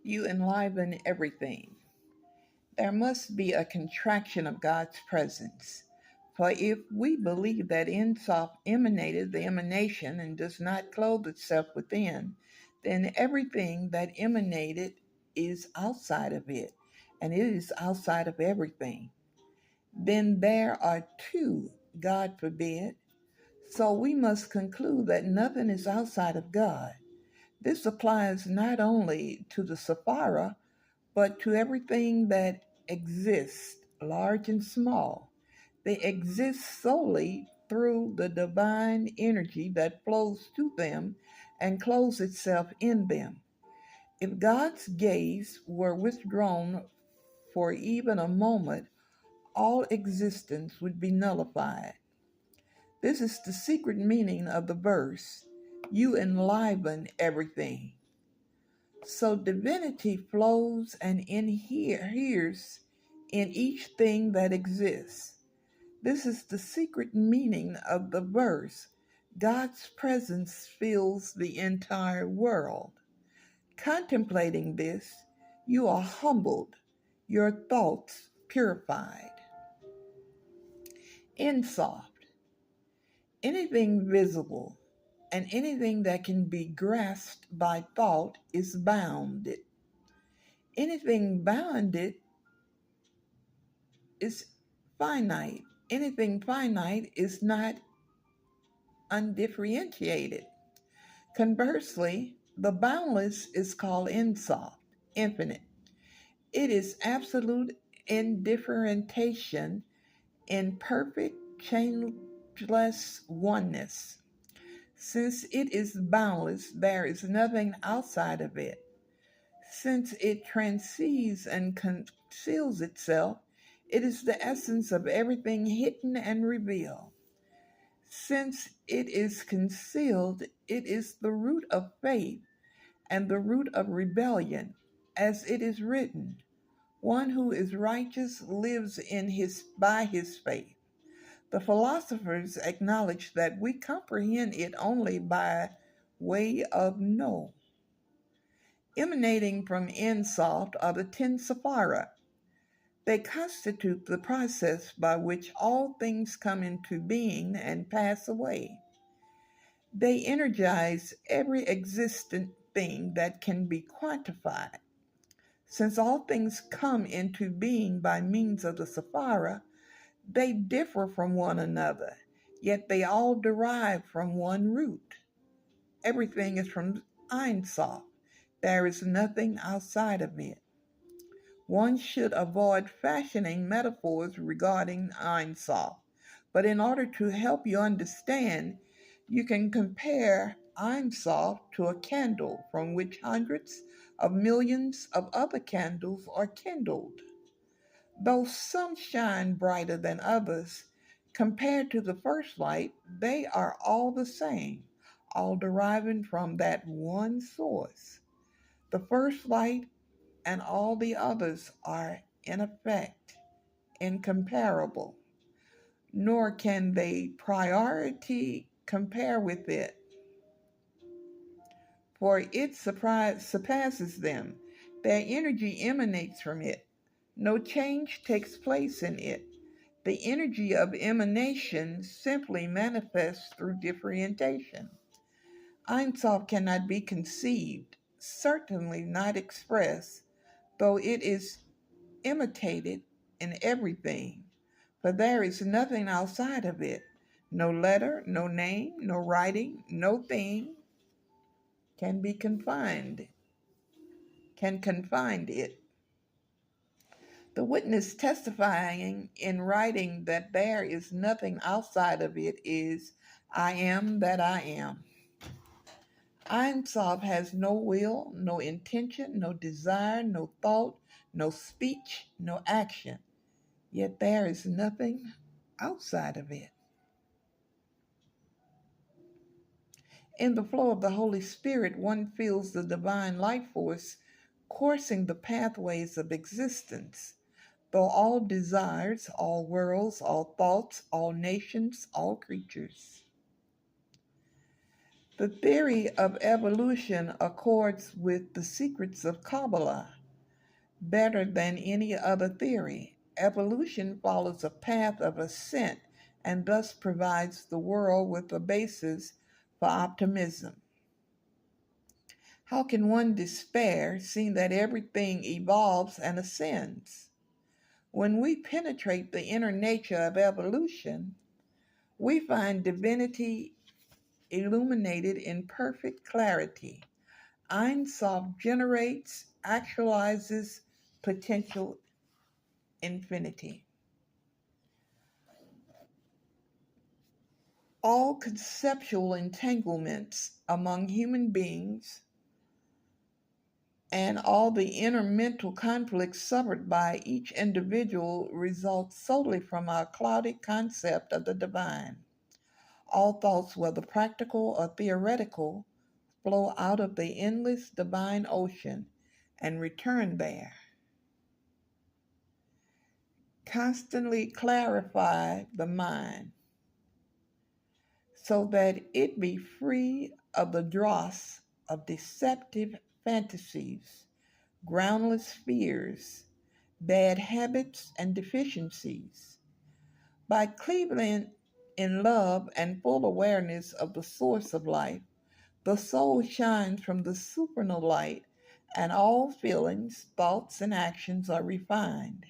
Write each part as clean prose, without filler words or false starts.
You enliven everything. There must be a contraction of God's presence. For if we believe that Ensof emanated the emanation and does not clothe itself within, then everything that emanated is outside of it, and it is outside of everything. Then there are two, God forbid. So we must conclude that nothing is outside of God. This applies not only to the Sapphira, but to everything that exists, large and small. They exist solely through the divine energy that flows to them and clothes itself in them. If God's gaze were withdrawn for even a moment, all existence would be nullified. This is the secret meaning of the verse, you enliven everything. So divinity flows and inheres in each thing that exists. This is the secret meaning of the verse. God's presence fills the entire world. Contemplating this, you are humbled, your thoughts purified. Insoft, anything visible and anything that can be grasped by thought is bounded. Anything bounded is finite. Anything finite is not undifferentiated. Conversely, the boundless is called insoft, infinite. It is absolute indifferentiation in perfect, changeless oneness. Since it is boundless, there is nothing outside of it. Since it transcends and conceals itself, it is the essence of everything hidden and revealed. Since it is concealed, it is the root of faith and the root of rebellion, as it is written, one who is righteous lives in his by his faith. The philosophers acknowledge that we comprehend it only by way of know. Emanating from Ensoft are the 10 Sapphira. They constitute the process by which all things come into being and pass away. They energize every existent thing that can be quantified. Since all things come into being by means of the Sapphira, they differ from one another, yet they all derive from one root. Everything is from Ein Sof. There is nothing outside of it. One should avoid fashioning metaphors regarding Ein Sof, but in order to help you understand, you can compare Ein Sof to a candle from which hundreds of millions of other candles are kindled. Though some shine brighter than others, compared to the first light, they are all the same, all deriving from that one source. The first light and all the others are, in effect, incomparable, nor can they priority compare with it, for it surpasses them. Their energy emanates from it. No change takes place in it. The energy of emanation simply manifests through differentiation. Ein Sof cannot be conceived, certainly not expressed, though it is imitated in everything, for there is nothing outside of it. No letter, no name, no writing, no thing can be confined, can confine it. The witness testifying in writing that there is nothing outside of it is, I am that I am. Ein Sof has no will, no intention, no desire, no thought, no speech, no action. Yet there is nothing outside of it. In the flow of the Holy Spirit, one feels the divine life force coursing the pathways of existence. Though all desires, all worlds, all thoughts, all nations, all creatures. The theory of evolution accords with the secrets of Kabbalah better than any other theory. Evolution follows a path of ascent and thus provides the world with a basis for optimism. How can one despair seeing that everything evolves and ascends? When we penetrate the inner nature of evolution, we find divinity illuminated in perfect clarity. Ein Sof generates, actualizes potential infinity. All conceptual entanglements among human beings and all the inner mental conflicts suffered by each individual result solely from our clouded concept of the divine. All thoughts, whether practical or theoretical, flow out of the endless divine ocean and return there. Constantly clarify the mind so that it be free of the dross of deceptive fantasies, groundless fears, bad habits, and deficiencies. By cleaving in love and full awareness of the source of life, the soul shines from the supernal light, and all feelings, thoughts, and actions are refined.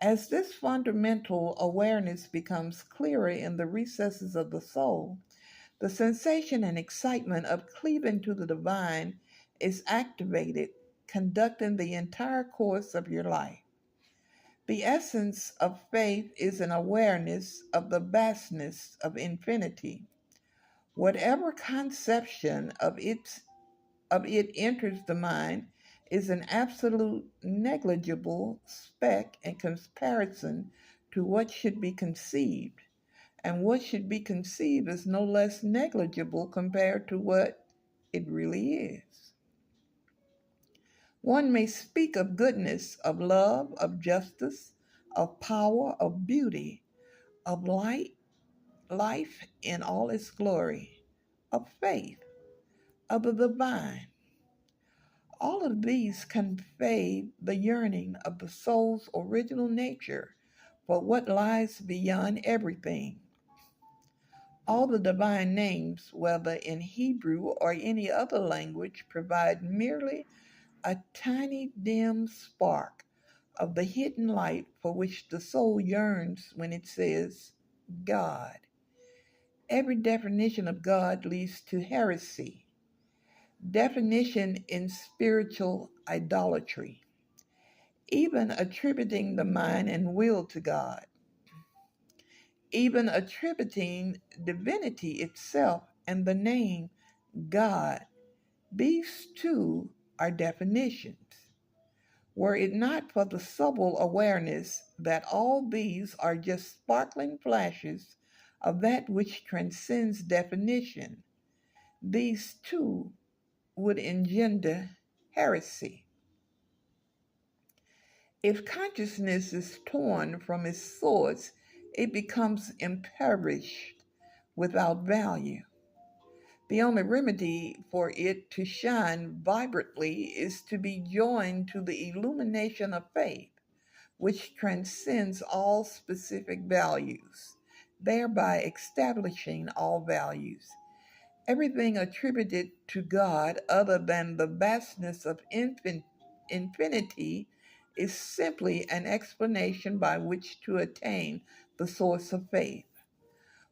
As this fundamental awareness becomes clearer in the recesses of the soul, the sensation and excitement of cleaving to the divine is activated, conducting the entire course of your life. The essence of faith is an awareness of the vastness of infinity. Whatever conception of it enters the mind is an absolute negligible speck in comparison to what should be conceived, and what should be conceived is no less negligible compared to what it really is. One may speak of goodness, of love, of justice, of power, of beauty, of light, life in all its glory, of faith, of the divine. All of these convey the yearning of the soul's original nature for what lies beyond everything. All the divine names, whether in Hebrew or any other language, provide merely a tiny dim spark of the hidden light for which the soul yearns when it says God. Every definition of God leads to heresy, definition in spiritual idolatry, even attributing the mind and will to God, even attributing divinity itself and the name God. These too are definitions. Were it not for the subtle awareness that all these are just sparkling flashes of that which transcends definition, these too would engender heresy. If consciousness is torn from its source, it becomes impoverished without value. The only remedy for it to shine vibrantly is to be joined to the illumination of faith, which transcends all specific values, thereby establishing all values. Everything attributed to God other than the vastness of infinity is simply an explanation by which to attain the source of faith.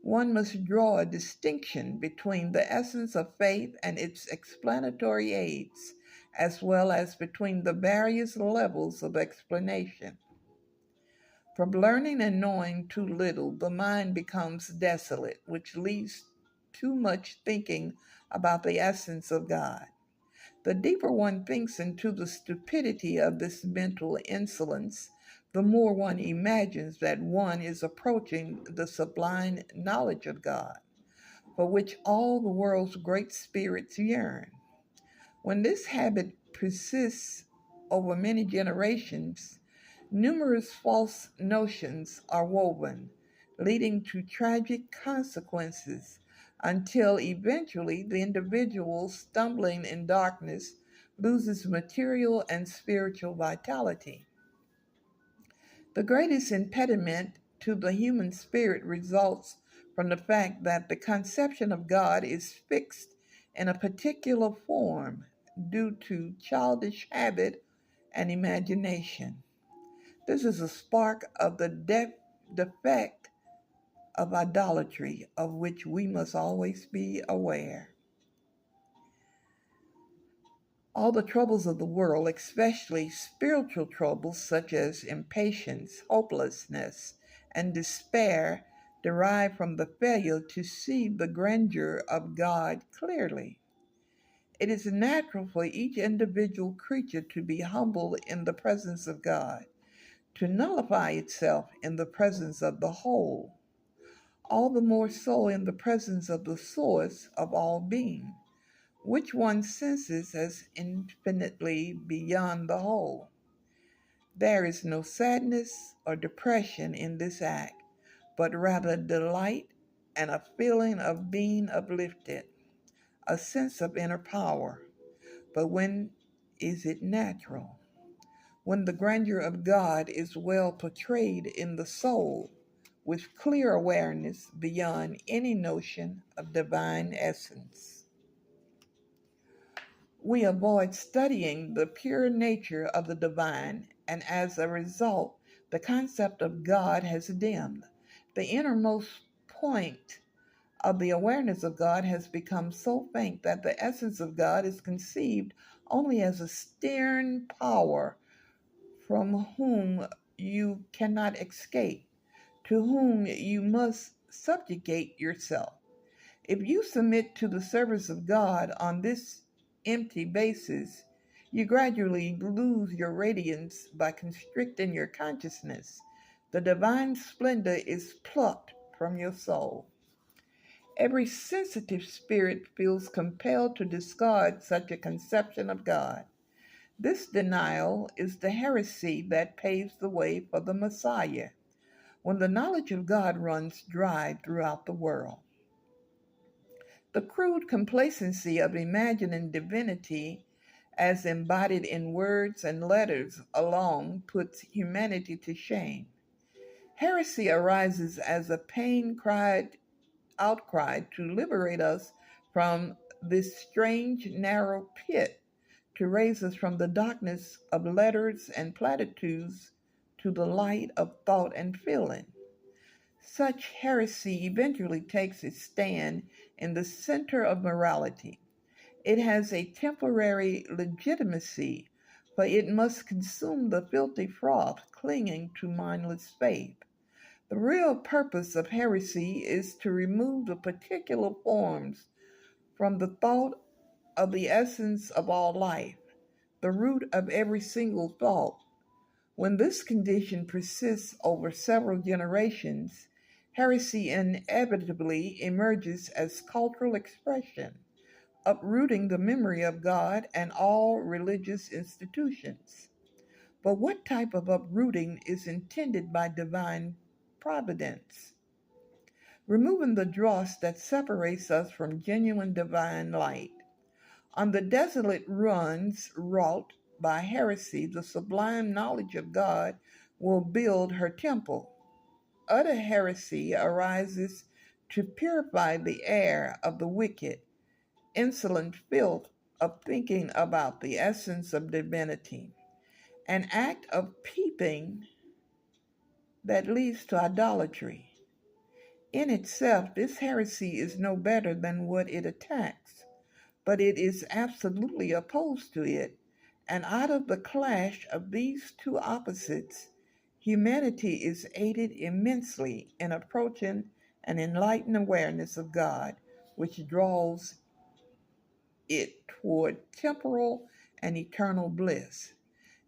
One must draw a distinction between the essence of faith and its explanatory aids, as well as between the various levels of explanation. From learning and knowing too little, the mind becomes desolate, which leads too much thinking about the essence of God. The deeper one thinks into the stupidity of this mental insolence, the more one imagines that one is approaching the sublime knowledge of God, for which all the world's great spirits yearn. When this habit persists over many generations, numerous false notions are woven, leading to tragic consequences until eventually the individual stumbling in darkness loses material and spiritual vitality. The greatest impediment to the human spirit results from the fact that the conception of God is fixed in a particular form due to childish habit and imagination. This is a spark of the defect of idolatry of which we must always be aware. All the troubles of the world, especially spiritual troubles such as impatience, hopelessness, and despair, derive from the failure to see the grandeur of God clearly. It is natural for each individual creature to be humble in the presence of God, to nullify itself in the presence of the whole, all the more so in the presence of the source of all being, which one senses as infinitely beyond the whole. There is no sadness or depression in this act, but rather delight and a feeling of being uplifted, a sense of inner power. But when is it natural? When the grandeur of God is well portrayed in the soul, with clear awareness beyond any notion of divine essence. We avoid studying the pure nature of the divine, and as a result, the concept of God has dimmed. The innermost point of the awareness of God has become so faint that the essence of God is conceived only as a stern power from whom you cannot escape, to whom you must subjugate yourself. If you submit to the service of God on this empty basis, you gradually lose your radiance by constricting your consciousness. The divine splendor is plucked from your soul. Every sensitive spirit feels compelled to discard such a conception of God. This denial is the heresy that paves the way for the Messiah, when the knowledge of God runs dry throughout the world. The crude complacency of imagining divinity as embodied in words and letters alone puts humanity to shame. Heresy arises as a pain cried outcry to liberate us from this strange narrow pit, to raise us from the darkness of letters and platitudes to the light of thought and feeling. Such heresy eventually takes its stand in the center of morality. It has a temporary legitimacy, for it must consume the filthy froth clinging to mindless faith. The real purpose of heresy is to remove the particular forms from the thought of the essence of all life, the root of every single thought. When this condition persists over several generations, heresy inevitably emerges as cultural expression, uprooting the memory of God and all religious institutions. But what type of uprooting is intended by divine providence? Removing the dross that separates us from genuine divine light. On the desolate ruins wrought by heresy, the sublime knowledge of God will build her temple. Utter heresy arises to purify the air of the wicked, insolent filth of thinking about the essence of divinity, an act of peeping that leads to idolatry. In itself, this heresy is no better than what it attacks, but it is absolutely opposed to it, and out of the clash of these two opposites, humanity is aided immensely in approaching an enlightened awareness of God, which draws it toward temporal and eternal bliss.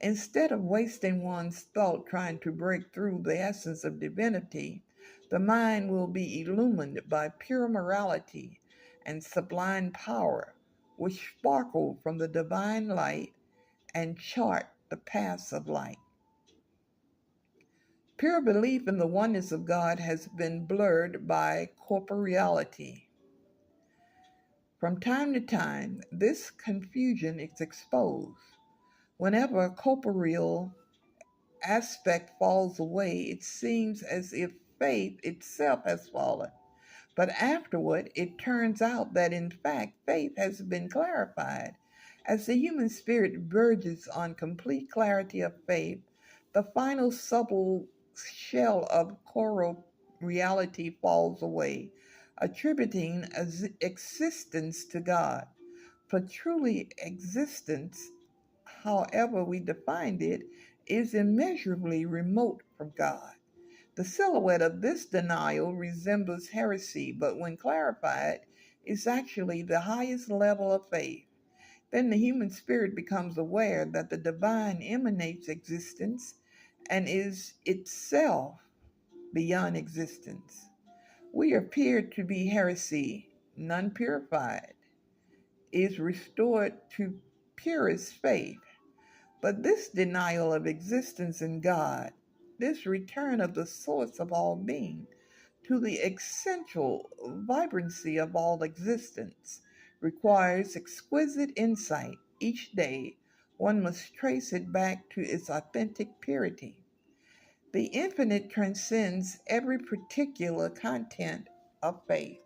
Instead of wasting one's thought trying to break through the essence of divinity, the mind will be illumined by pure morality and sublime power, which sparkle from the divine light and chart the paths of light. Pure belief in the oneness of God has been blurred by corporeality. From time to time, this confusion is exposed. Whenever a corporeal aspect falls away, it seems as if faith itself has fallen. But afterward, it turns out that in fact faith has been clarified. As the human spirit verges on complete clarity of faith, the final supple shell of choral reality falls away, attributing existence to God. For truly existence, however we defined it, is immeasurably remote from God. The silhouette of this denial resembles heresy, but when clarified, is actually the highest level of faith. Then the human spirit becomes aware that the divine emanates existence and is itself beyond existence. We appear to be heresy, none purified, is restored to purest faith. But this denial of existence in God, this return of the source of all being to the essential vibrancy of all existence, requires exquisite insight. Each day, one must trace it back to its authentic purity. The infinite transcends every particular content of faith.